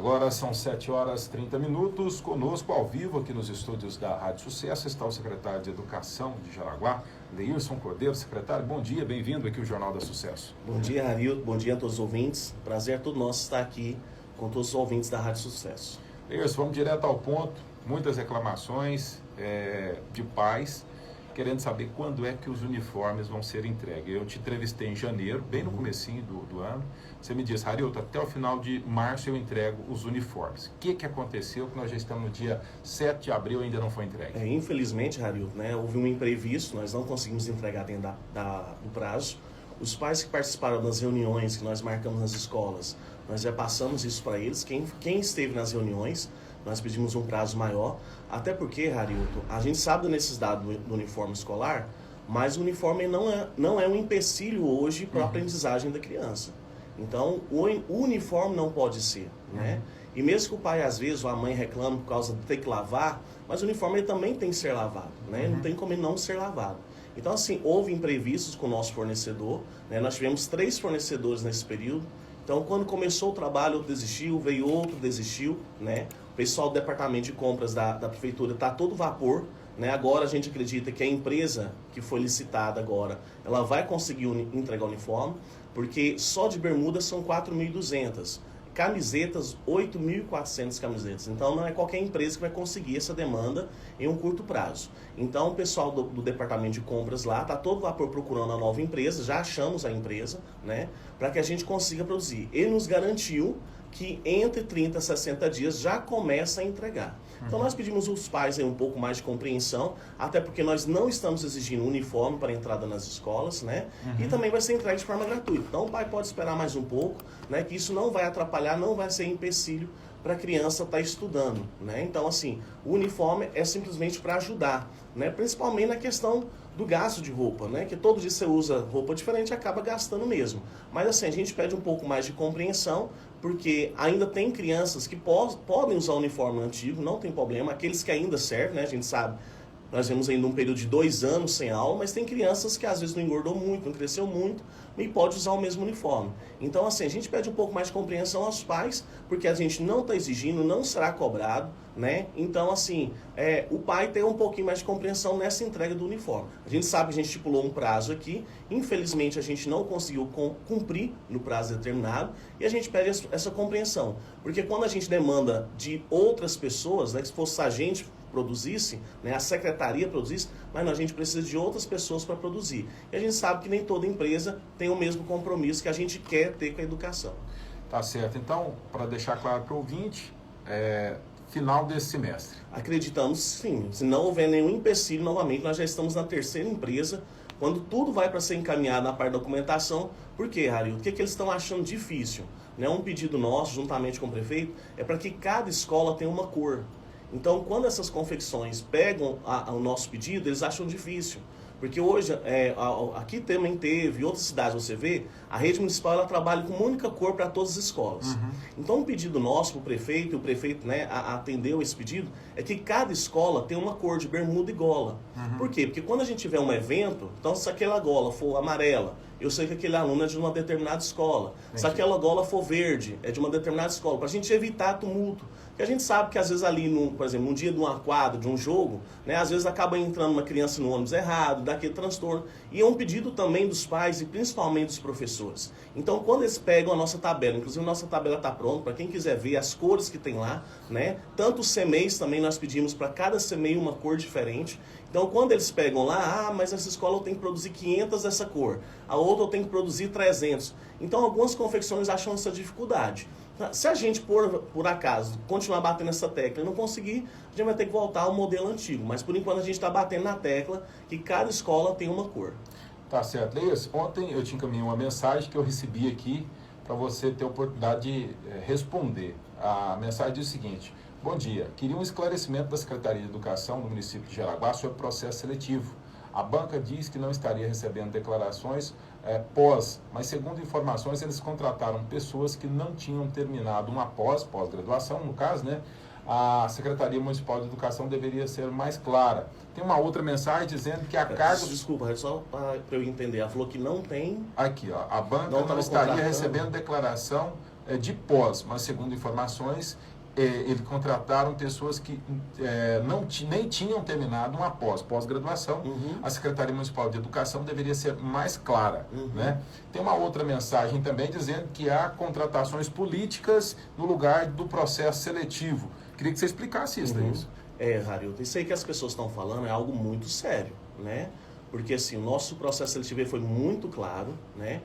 Agora são 7h30. Conosco ao vivo aqui nos estúdios da Rádio Sucesso está o secretário de Educação de Jaraguá, Leirson Cordeiro. Secretário, bom dia, bem-vindo aqui ao Jornal da Sucesso. Bom dia, Harildo, bom dia a todos os ouvintes. Prazer todo nosso estar aqui com todos os ouvintes da Rádio Sucesso. Leirson, vamos direto ao ponto. Muitas reclamações de pais querendo saber quando é que os uniformes vão ser entregues. Eu te entrevistei em janeiro, bem no comecinho do ano. Você me disse, Harildo, até o final de março eu entrego os uniformes. O que aconteceu que nós já estamos no dia 7 de abril e ainda não foi entregue? Infelizmente, Harildo, houve um imprevisto, nós não conseguimos entregar dentro do prazo. Os pais que participaram das reuniões que nós marcamos nas escolas, nós já passamos isso para eles. Quem esteve nas reuniões, nós pedimos um prazo maior, até porque, Harildo, a gente sabe da necessidade do uniforme escolar, mas o uniforme não é um empecilho hoje para a aprendizagem da criança. Então, o uniforme não pode ser, né? E mesmo que o pai, às vezes, ou a mãe reclame por causa de ter que lavar, mas o uniforme ele também tem que ser lavado, né? Não tem como ele não ser lavado. Então, assim, houve imprevistos com o nosso fornecedor, né? Nós tivemos 3 fornecedores nesse período. Então, quando começou o trabalho, outro desistiu, veio outro, desistiu, né? O pessoal do departamento de compras da prefeitura está a todo vapor, né? Agora a gente acredita que a empresa que foi licitada agora, ela vai conseguir entregar o uniforme, porque só de bermuda são 4.200. Camisetas, 8.400 camisetas. Então, não é qualquer empresa que vai conseguir essa demanda em um curto prazo. Então, o pessoal do departamento de compras lá está todo vapor procurando a nova empresa, já achamos a empresa, né, para que a gente consiga produzir. Ele nos garantiu que entre 30 e 60 dias já começa a entregar. Então, nós pedimos aos pais um pouco mais de compreensão, até porque nós não estamos exigindo uniforme para a entrada nas escolas, né? E também vai ser entregue de forma gratuita. Então, o pai pode esperar mais um pouco, né? Que isso não vai atrapalhar, não vai ser empecilho para a criança estar estudando, né? Então, assim, o uniforme é simplesmente para ajudar, né? Principalmente na questão do gasto de roupa, né? Que todo dia você usa roupa diferente e acaba gastando mesmo. Mas, assim, a gente pede um pouco mais de compreensão, porque ainda tem crianças que podem usar o uniforme antigo, não tem problema. Aqueles que ainda servem, né? A gente sabe, nós vemos ainda um período de 2 anos sem aula, mas tem crianças que às vezes não engordou muito, não cresceu muito, e pode usar o mesmo uniforme. Então, assim, a gente pede um pouco mais de compreensão aos pais, porque a gente não está exigindo, não será cobrado, né? Então, assim, o pai tem um pouquinho mais de compreensão nessa entrega do uniforme. A gente sabe que a gente estipulou um prazo aqui, infelizmente a gente não conseguiu cumprir no prazo determinado, e a gente pede essa compreensão. Porque quando a gente demanda de outras pessoas, né, que se fosse a gente produzisse, né, a secretaria produzisse, mas não, a gente precisa de outras pessoas para produzir. E a gente sabe que nem toda empresa tem o mesmo compromisso que a gente quer ter com a educação. Tá certo. Então, para deixar claro para o ouvinte, final desse semestre. Acreditamos sim. Se não houver nenhum empecilho, novamente, nós já estamos na 3ª empresa, quando tudo vai para ser encaminhado na parte da documentação. Por quê, Harildo? O que eles estão achando difícil? Né? Um pedido nosso, juntamente com o prefeito, é para que cada escola tenha uma cor. Então, quando essas confecções pegam o nosso pedido, eles acham difícil. Porque hoje, aqui também teve, em outras cidades você vê, a rede municipal ela trabalha com uma única cor para todas as escolas. Então, um pedido nosso para o prefeito, e o prefeito, né, atendeu esse pedido, é que cada escola tem uma cor de bermuda e gola. Por quê? Porque quando a gente tiver um evento, então se aquela gola for amarela, eu sei que aquele aluno é de uma determinada escola. Se aquela gola for verde, é de uma determinada escola, para a gente evitar tumulto. Porque a gente sabe que às vezes ali, por exemplo, num dia de uma quadra, de um jogo, né, às vezes acaba entrando uma criança no ônibus errado, dá aquele transtorno. E é um pedido também dos pais e principalmente dos professores. Então, quando eles pegam a nossa tabela, inclusive a nossa tabela está pronta, para quem quiser ver as cores que tem lá, né? Tanto os CMEIs também nós pedimos para cada CMEI uma cor diferente. Então, quando eles pegam lá, mas essa escola eu tenho que produzir 500 dessa cor, a outra eu tenho que produzir 300. Então, algumas confecções acham essa dificuldade. Se a gente, por acaso, continuar batendo essa tecla e não conseguir, a gente vai ter que voltar ao modelo antigo. Mas, por enquanto, a gente está batendo na tecla que cada escola tem uma cor. Tá certo. Leis, ontem eu te encaminhei uma mensagem que eu recebi aqui para você ter a oportunidade de responder. A mensagem diz o seguinte: bom dia, queria um esclarecimento da Secretaria de Educação do município de Jaraguá sobre o processo seletivo. A banca diz que não estaria recebendo declarações mas segundo informações eles contrataram pessoas que não tinham terminado uma pós-graduação, no caso, né? A Secretaria Municipal de Educação deveria ser mais clara. Tem uma outra mensagem dizendo que a carga... Desculpa, só para eu entender, ela falou que não tem... Aqui, ó, a banca não estaria recebendo declaração de pós, mas segundo informações, eles contrataram pessoas que nem tinham terminado uma pós-graduação. A Secretaria Municipal de Educação deveria ser mais clara. Né? Tem uma outra mensagem também dizendo que há contratações políticas no lugar do processo seletivo. Queria que você explicasse isso. Harilton, isso aí que as pessoas estão falando é algo muito sério, né? Porque assim, o nosso processo seletivo foi muito claro, né?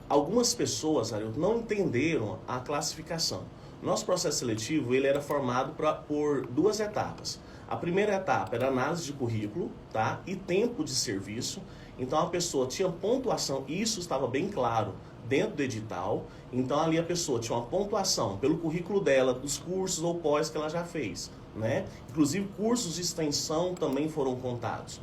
Algumas pessoas, Harilton, não entenderam a classificação. Nosso processo seletivo ele era formado por 2 etapas. A primeira etapa era análise de currículo, tá? E tempo de serviço. Então a pessoa tinha pontuação, e isso estava bem claro dentro do edital. Então ali a pessoa tinha uma pontuação pelo currículo dela, dos cursos ou pós que ela já fez, né? Inclusive cursos de extensão também foram contados.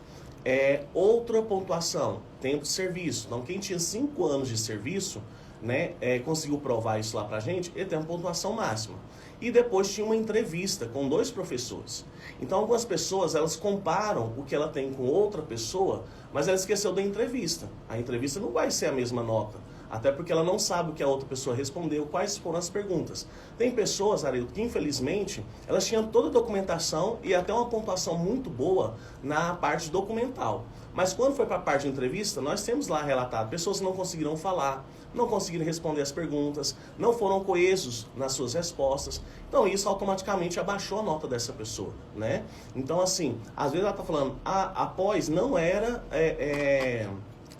Outra pontuação, tempo de serviço. Então quem tinha 5 anos de serviço, né, conseguiu provar isso lá pra gente, ele tem uma pontuação máxima. E depois tinha uma entrevista com 2 professores. Então algumas pessoas, elas comparam o que ela tem com outra pessoa, mas ela esqueceu da entrevista. A entrevista não vai ser a mesma nota, até porque ela não sabe o que a outra pessoa respondeu, quais foram as perguntas. Tem pessoas, Harilton, que infelizmente, elas tinham toda a documentação e até uma pontuação muito boa na parte documental. Mas quando foi para a parte de entrevista, nós temos lá relatado pessoas que não conseguiram falar, não conseguiram responder as perguntas, não foram coesos nas suas respostas. Então isso automaticamente abaixou a nota dessa pessoa, né? Então assim, às vezes ela está falando, após não era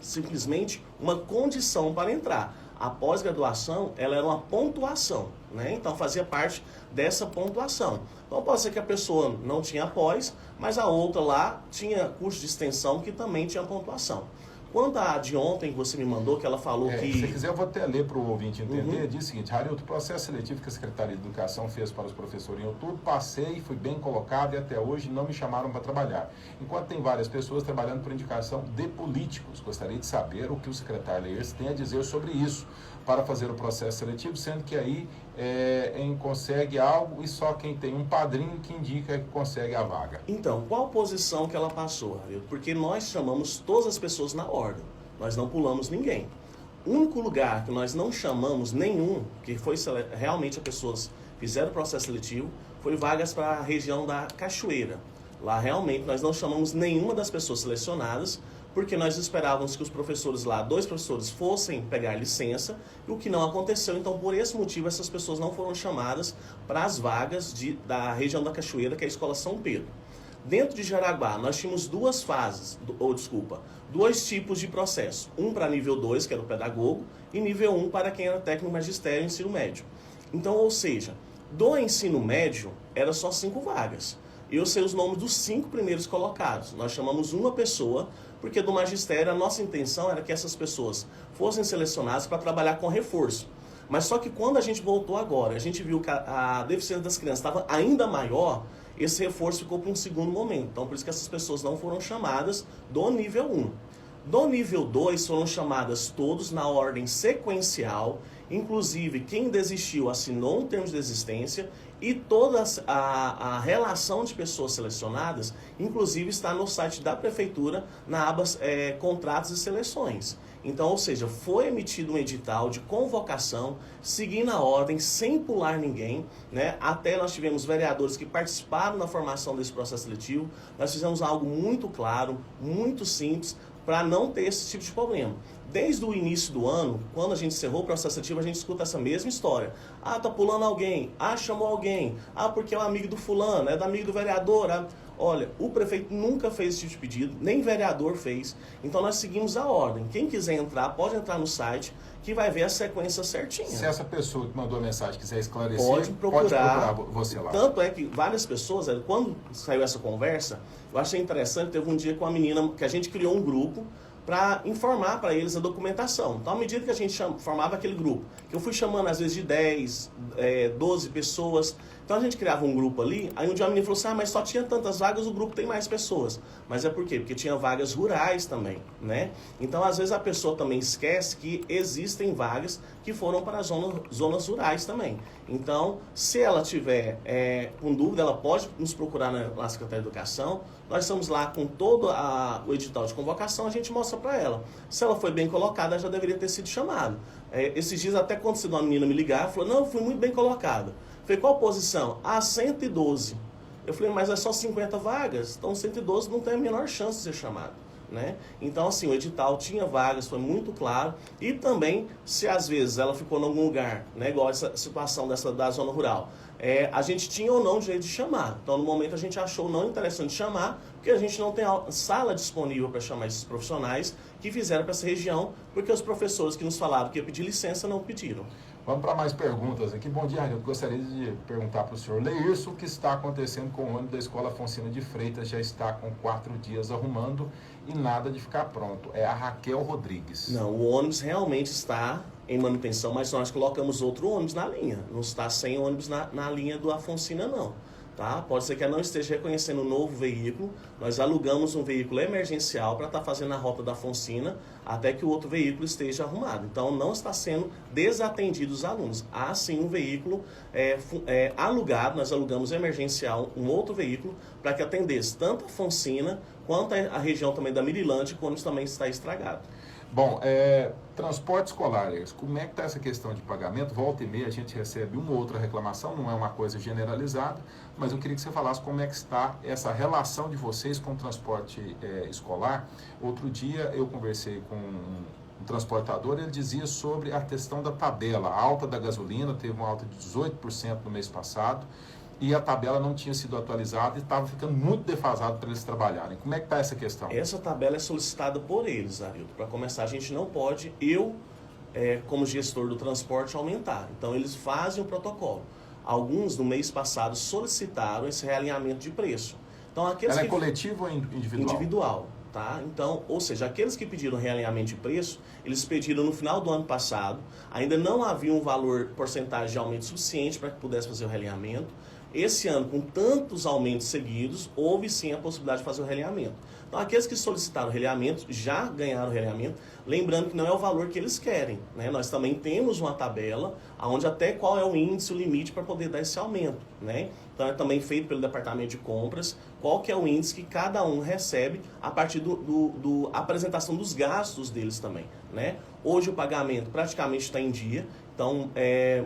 simplesmente uma condição para entrar. A pós-graduação, ela era uma pontuação, né? Então fazia parte dessa pontuação. Então pode ser que a pessoa não tinha pós, mas a outra lá tinha curso de extensão que também tinha pontuação. Quanto à de ontem que você me mandou, que ela falou que... Se você quiser, eu vou até ler para o ouvinte entender. Diz o seguinte: Harilton, o processo seletivo que a Secretaria de Educação fez para os professores em outubro, passei, fui bem colocado e até hoje não me chamaram para trabalhar. Enquanto tem várias pessoas trabalhando por indicação de políticos. Gostaria de saber o que o secretário Leers tem a dizer sobre isso para fazer o processo seletivo, sendo que aí consegue algo e só quem tem um padrinho que indica que consegue a vaga. Então, qual posição que ela passou, Harilton? Porque nós chamamos todas as pessoas na ordem, nós não pulamos ninguém. O único lugar que nós não chamamos nenhum, que foi realmente as pessoas fizeram o processo seletivo, foi vagas para a região da Cachoeira. Lá realmente nós não chamamos nenhuma das pessoas selecionadas, porque nós esperávamos que os professores lá, 2 professores, fossem pegar licença, e o que não aconteceu. Então, por esse motivo, essas pessoas não foram chamadas para as vagas da região da Cachoeira, que é a Escola São Pedro. Dentro de Jaraguá, nós tínhamos 2 tipos de processo. Um para nível 2, que era o pedagogo, e nível 1 para quem era técnico magistério e ensino médio. Então, ou seja, do ensino médio, era só 5 vagas. Eu sei os nomes dos 5 primeiros colocados. Nós chamamos uma pessoa, porque do magistério a nossa intenção era que essas pessoas fossem selecionadas para trabalhar com reforço. Mas só que quando a gente voltou agora, a gente viu que a deficiência das crianças estava ainda maior, esse reforço ficou para um segundo momento. Então por isso que essas pessoas não foram chamadas do nível 1. Do nível 2 foram chamadas todos na ordem sequencial, inclusive quem desistiu assinou um termo de desistência, e toda a relação de pessoas selecionadas, inclusive está no site da Prefeitura, na aba Contratos e Seleções. Então, ou seja, foi emitido um edital de convocação, seguindo a ordem, sem pular ninguém, né? Até nós tivemos vereadores que participaram na formação desse processo seletivo. Nós fizemos algo muito claro, muito simples, para não ter esse tipo de problema. Desde o início do ano, quando a gente encerrou o processo seletivo, a gente escuta essa mesma história. Tá pulando alguém. Chamou alguém. Porque é um amigo do fulano, é do amigo do vereador. Olha, o prefeito nunca fez esse tipo de pedido, nem vereador fez. Então nós seguimos a ordem. Quem quiser entrar, pode entrar no site, que vai ver a sequência certinha. Se essa pessoa que mandou a mensagem quiser esclarecer, pode procurar você lá. Tanto é que várias pessoas, quando saiu essa conversa, eu achei interessante, teve um dia com uma menina, que a gente criou um grupo, para informar para eles a documentação. Então, à medida que a gente formava aquele grupo, que eu fui chamando às vezes de 10, 12 pessoas, Então a gente criava um grupo ali, aí um dia a menina falou assim, mas só tinha tantas vagas, o grupo tem mais pessoas. Mas é por quê? Porque tinha vagas rurais também, né? Então às vezes a pessoa também esquece que existem vagas que foram para zonas rurais também. Então, se ela tiver com dúvida, ela pode nos procurar na Secretaria de Educação. Nós estamos lá com todo o edital de convocação, a gente mostra para ela. Se ela foi bem colocada, ela já deveria ter sido chamada. Esses dias até aconteceu uma menina me ligar, falou, não, eu fui muito bem colocada. Eu falei, qual posição? 112. Eu falei, mas é só 50 vagas, então 112 não tem a menor chance de ser chamado, né? Então, assim, o edital tinha vagas, foi muito claro. E também, se às vezes ela ficou em algum lugar, né, igual essa situação da zona rural, a gente tinha ou não direito de chamar. Então, no momento, a gente achou não interessante chamar, porque a gente não tem sala disponível para chamar esses profissionais que fizeram para essa região, porque os professores que nos falaram que ia pedir licença não pediram. Vamos para mais perguntas aqui. Bom dia, Arilton. Gostaria de perguntar para o senhor Leirson o que está acontecendo com o ônibus da Escola Afonsina de Freitas. Já está com 4 dias arrumando e nada de ficar pronto. É a Raquel Rodrigues. Não, o ônibus realmente está em manutenção, mas nós colocamos outro ônibus na linha. Não está sem ônibus na linha do Afonsina, não. Tá? Pode ser que ela não esteja reconhecendo um novo veículo. Nós alugamos um veículo emergencial para estar fazendo a rota da Afonsina até que o outro veículo esteja arrumado. Então, não está sendo desatendido os alunos. Há sim um veículo alugado, nós alugamos emergencial um outro veículo para que atendesse tanto a Afonsina quanto a região também da Mirilândia, que o ônibus também está estragado. Bom, transporte escolar, como é que está essa questão de pagamento? Volta e meia a gente recebe uma ou outra reclamação, não é uma coisa generalizada, mas eu queria que você falasse como é que está essa relação de vocês com o transporte escolar. Outro dia eu conversei com um transportador, ele dizia sobre a questão da tabela, a alta da gasolina, teve uma alta de 18% no mês passado, e a tabela não tinha sido atualizada e estava ficando muito defasado para eles trabalharem. Como é que está essa questão? Essa tabela é solicitada por eles, Arilton. Para começar, a gente não pode, como gestor do transporte, aumentar. Então, eles fazem o protocolo. Alguns, no mês passado, solicitaram esse realinhamento de preço. Então, Ela é coletiva ou individual? Individual. Tá? Então, ou seja, aqueles que pediram realinhamento de preço, eles pediram no final do ano passado, ainda não havia um valor, porcentagem de aumento suficiente para que pudesse fazer o realinhamento. Esse ano, com tantos aumentos seguidos, houve sim a possibilidade de fazer o realinhamento. Então, aqueles que solicitaram o realinhamento já ganharam o realinhamento, lembrando que não é o valor que eles querem, né? Nós também temos uma tabela onde até qual é o índice, o limite para poder dar esse aumento, né? Então, é também feito pelo departamento de compras, qual que é o índice que cada um recebe a partir do apresentação dos gastos deles também, né? Hoje o pagamento praticamente está em dia, então,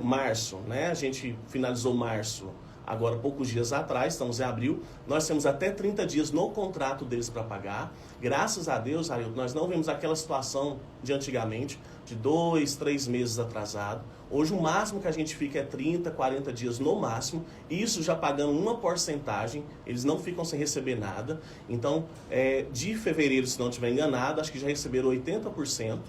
março, né? A gente finalizou março agora poucos dias atrás, estamos em abril, nós temos até 30 dias no contrato deles para pagar. Graças a Deus, Arilton, nós não vemos aquela situação de antigamente, de 2, 3 meses atrasado. Hoje o máximo que a gente fica é 30, 40 dias no máximo, isso já pagando uma porcentagem, eles não ficam sem receber nada. Então, de fevereiro, se não estiver enganado, acho que já receberam 80%.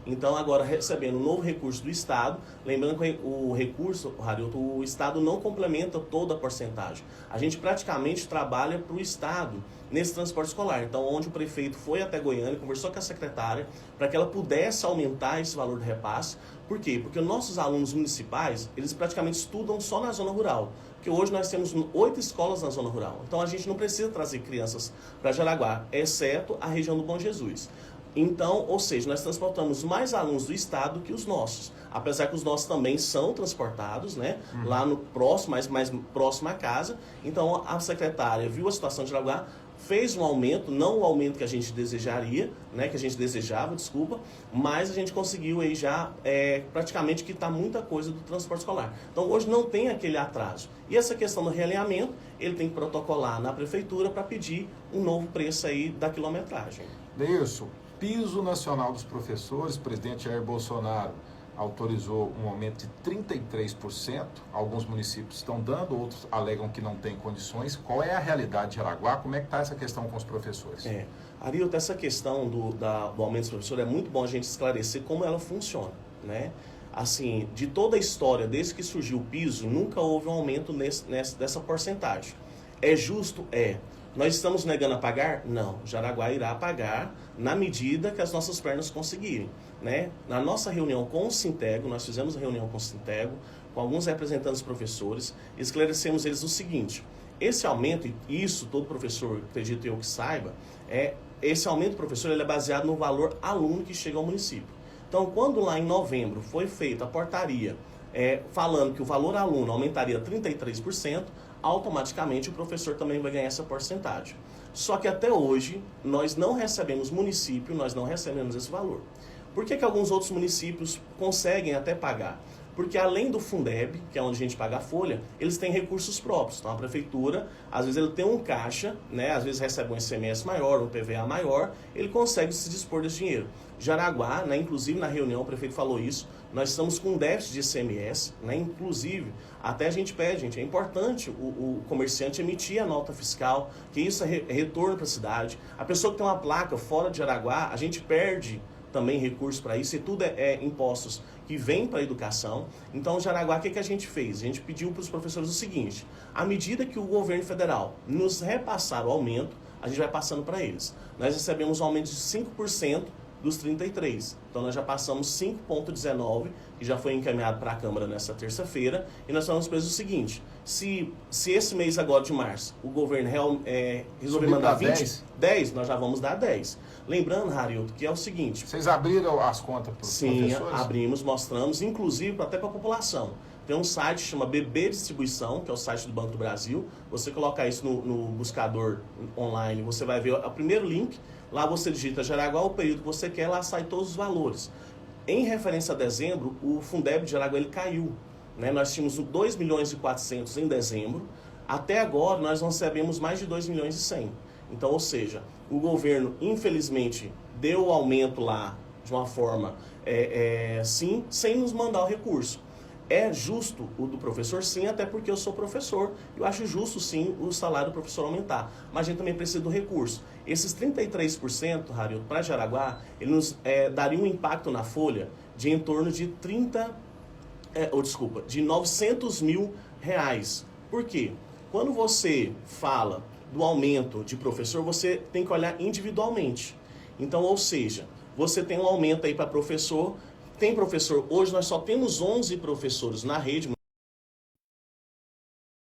Então, agora recebendo um novo recurso do Estado, lembrando que o recurso, Arilton, o Estado não complementa toda a porcentagem. A gente praticamente trabalha para o Estado nesse transporte escolar. Então, onde o prefeito foi até Goiânia, conversou com a secretária, para que ela pudesse aumentar esse valor do repasse. Por quê? Porque nossos alunos municipais, eles praticamente estudam só na zona rural. Porque hoje nós temos 8 escolas na zona rural. Então, a gente não precisa trazer crianças para Jaraguá, exceto a região do Bom Jesus. Então, ou seja, nós transportamos mais alunos do estado que os nossos. Apesar que os nossos também são transportados, né? Lá no próximo, mais próximo à casa. Então, a secretária viu a situação de Jaraguá, fez um aumento, não o aumento que a gente desejaria, né? Que a gente desejava, desculpa, mas a gente conseguiu aí já praticamente quitar muita coisa do transporte escolar. Então, hoje não tem aquele atraso. E essa questão do realinhamento, ele tem que protocolar na prefeitura para pedir um novo preço aí da quilometragem. Isso. Piso Nacional dos Professores, o presidente Jair Bolsonaro autorizou um aumento de 33%. Alguns municípios estão dando, outros alegam que não têm condições. Qual é a realidade de Jaraguá? Como é que está essa questão com os professores? Arilton, essa questão do aumento dos professores, é muito bom a gente esclarecer como ela funciona, né? Assim, de toda a história, desde que surgiu o piso, nunca houve um aumento dessa porcentagem. É justo? Nós estamos negando a pagar? Não. Jaraguá irá pagar na medida que as nossas pernas conseguirem. Né? Na nossa reunião com o Sintego, nós fizemos a reunião com o Sintego, com alguns representantes professores, esclarecemos eles o seguinte: esse aumento, e isso todo professor, acredito eu que saiba, esse aumento, professor, ele é baseado no valor aluno que chega ao município. Então, quando lá em novembro foi feita a portaria falando que o valor aluno aumentaria 33%, automaticamente o professor também vai ganhar essa porcentagem. Só que até hoje, nós não recebemos município, nós não recebemos esse valor. Por que alguns outros municípios conseguem até pagar? Porque além do Fundeb, que é onde a gente paga a folha, eles têm recursos próprios. Então a prefeitura, às vezes ele tem um caixa, né? Às vezes recebe um ICMS maior, um PVA maior, ele consegue se dispor desse dinheiro. Jaraguá, né? Inclusive na reunião o prefeito falou isso, nós estamos com um déficit de ICMS, né? Inclusive, até a gente pede, gente, é importante o comerciante emitir a nota fiscal, que isso é retorno para a cidade. A pessoa que tem uma placa fora de Jaraguá, a gente perde também recursos para isso, e tudo é impostos que vêm para a educação. Então, Jaraguá, o que a gente fez? A gente pediu para os professores o seguinte: à medida que o governo federal nos repassar o aumento, a gente vai passando para eles. Nós recebemos um aumento de 5% dos 33%. Então, nós já passamos 5,19%, que já foi encaminhado para a Câmara nessa terça-feira, e nós falamos para eles o seguinte: se esse mês agora de março o governo resolver mandar 10, nós já vamos dar 10. Lembrando, Harildo, que é o seguinte... Vocês abriram as contas para os professores? Sim, abrimos, mostramos, inclusive até para a população. Tem um site que chama BB Distribuição, que é o site do Banco do Brasil. Você colocar isso no buscador online, você vai ver o primeiro link. Lá você digita Jaraguá, o período que você quer, lá sai todos os valores. Em referência a dezembro, o Fundeb de Jaraguá ele caiu. Né? Nós tínhamos 2 milhões e 400 em dezembro. Até agora, nós recebemos mais de 2 milhões e 100. Então, ou seja, o governo, infelizmente, deu o aumento lá de uma forma, sim, sem nos mandar o recurso. É justo o do professor, sim, até porque eu sou professor. Eu acho justo, sim, o salário do professor aumentar. Mas a gente também precisa do recurso. Esses 33%, Harildo, para Jaraguá, ele nos daria um impacto na folha de em torno de de 900 mil reais. Por quê? Quando você fala do aumento de professor, você tem que olhar individualmente. Então, ou seja, você tem um aumento aí para professor, tem professor, hoje nós só temos 11 professores na rede,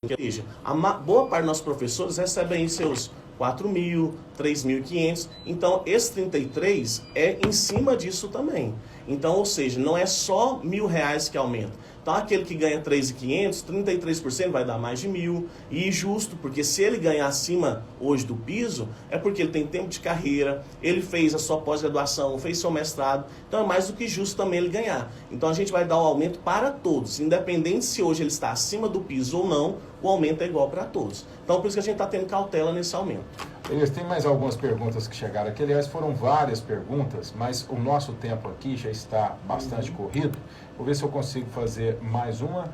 ou seja, a boa parte dos nossos professores recebem aí seus 4 mil, 3.500, então esse 33 é em cima disso também. Então, ou seja, não é só R$1.000 que aumenta. Então, aquele que ganha 3.500, 33% vai dar mais de 1.000. E justo, porque se ele ganhar acima hoje do piso, é porque ele tem tempo de carreira, ele fez a sua pós-graduação, fez seu mestrado. Então, é mais do que justo também ele ganhar. Então, a gente vai dar o aumento para todos. Independente se hoje ele está acima do piso ou não, o aumento é igual para todos. Então, por isso que a gente está tendo cautela nesse aumento. Tem mais algumas perguntas que chegaram aqui. Aliás, foram várias perguntas, mas o nosso tempo aqui já está bastante corrido. Vou ver se eu consigo fazer mais uma.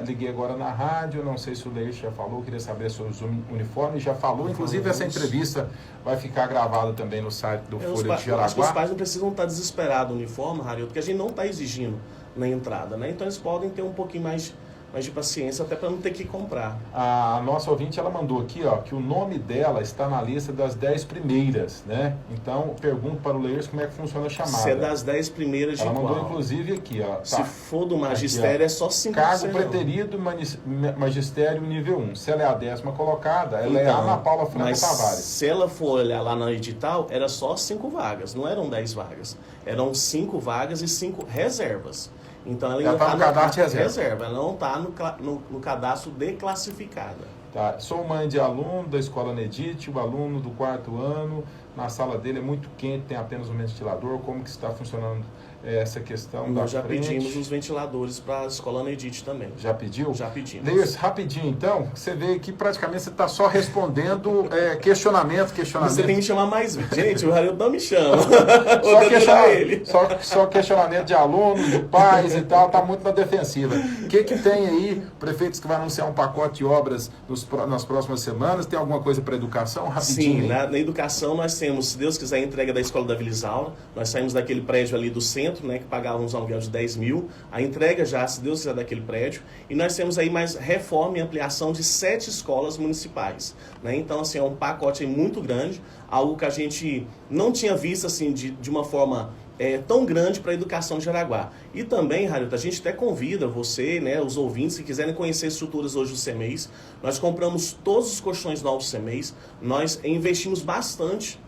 Liguei agora na rádio, não sei se o Leite já falou, queria saber sobre os uniformes, já falou. Inclusive, essa entrevista vai ficar gravada também no site do Folha de Jaraguá. Acho que os pais não precisam estar desesperados no uniforme, Harildo, porque a gente não está exigindo na entrada, né? Então, eles podem ter um pouquinho mais de paciência, até para não ter que comprar. A nossa ouvinte, ela mandou aqui, ó, que o nome dela está na lista das 10 primeiras, né? Então, pergunto para o Leires como é que funciona a chamada. Se é das 10 primeiras de ela qual? mandou, inclusive, aqui, ó. Tá. Se for do magistério, aqui, é só 5%. Cargo preterido, magistério nível 1. Se ela é a 10ª colocada, ela é a Ana Paula Franco Tavares. Se ela for olhar lá no edital, era só 5 vagas, não eram 10 vagas. Eram 5 vagas e 5 reservas. Então ela ainda está no cadastro de reserva, ela não está no cadastro de classificada. Tá. Sou mãe de aluno da escola Nedite, o aluno do 4º ano, na sala dele é muito quente, tem apenas um ventilador, como que está funcionando essa questão? Nós já pedimos os ventiladores para a escola Nedite também. Já pediu? Já pedimos. Leires, rapidinho então, você vê que praticamente você está só respondendo questionamento. Você tem que me chamar mais vezes. Gente, o Harildo não me chama. Só questionamento de alunos, de pais e tal, está muito na defensiva. O que tem aí, prefeitos que vai anunciar um pacote de obras nas próximas semanas? Tem alguma coisa para educação? Rapidinho. Sim, na educação nós temos, se Deus quiser, a entrega da escola da Vila Isaura. Nós saímos daquele prédio ali do centro, apartamento, né, que pagávamos um aluguel de 10 mil, a entrega já, se Deus quiser, daquele prédio, e nós temos aí mais reforma e ampliação de 7 escolas municipais, né? Então, assim, é um pacote muito grande, algo que a gente não tinha visto, assim, de uma forma tão grande para a educação de Jaraguá. E também, Harilton, a gente até convida você, né, os ouvintes, que quiserem conhecer estruturas hoje do CEMEIS. Nós compramos todos os colchões novos do CEMEIS, nós investimos bastante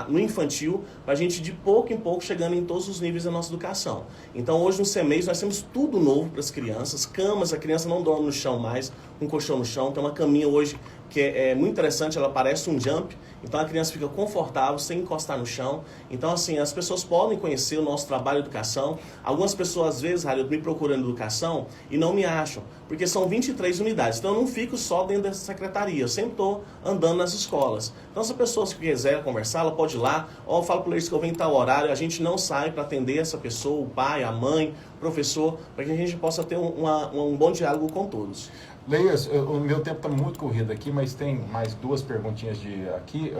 no infantil, para a gente de pouco em pouco chegando em todos os níveis da nossa educação. Então hoje no CEMEIS nós temos tudo novo para as crianças, camas, a criança não dorme no chão mais, um colchão no chão, tem uma caminha hoje que é muito interessante, ela parece um jump, então a criança fica confortável, sem encostar no chão. Então, assim, as pessoas podem conhecer o nosso trabalho de educação. Algumas pessoas, às vezes, Haroldo, me procuram educação e não me acham, porque são 23 unidades. Então, eu não fico só dentro dessa secretaria, eu sempre estou andando nas escolas. Então, se a pessoa quiser conversar, ela pode ir lá, eu falo para eles que eu venho em tal horário, a gente não sai para atender essa pessoa, o pai, a mãe, o professor, para que a gente possa ter um bom diálogo com todos. Leias, o meu tempo está muito corrido aqui, mas tem mais 2 perguntinhas aqui.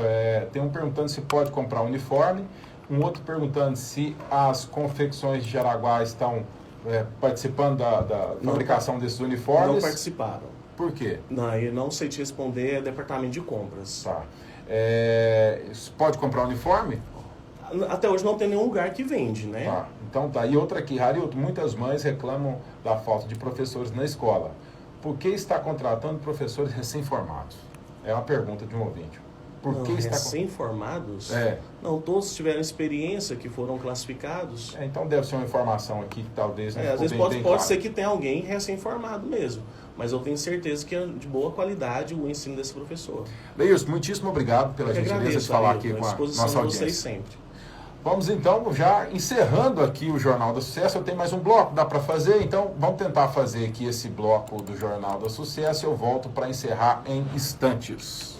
Tem um perguntando se pode comprar uniforme, um outro perguntando se as confecções de Jaraguá estão participando da fabricação desses uniformes. Não participaram. Por quê? Não, eu não sei te responder, é departamento de compras. Tá. Pode comprar uniforme? Até hoje não tem nenhum lugar que vende, né? Tá. Então tá. E outra aqui, Haroldo, muitas mães reclamam da falta de professores na escola. Por que está contratando professores recém-formados? É uma pergunta de um ouvinte. Por que está recém-formados? Não, todos tiveram experiência, que foram classificados. Então deve ser uma informação aqui que talvez não às vezes pode ser que tenha alguém recém-formado mesmo. Mas eu tenho certeza que é de boa qualidade o ensino desse professor. Leils, muitíssimo obrigado pela gentileza de falar aqui com a nossa audiência. Vocês sempre. Vamos então, já encerrando aqui o Jornal do Sucesso. Eu tenho mais um bloco, dá para fazer? Então vamos tentar fazer aqui esse bloco do Jornal do Sucesso. Eu volto para encerrar em instantes.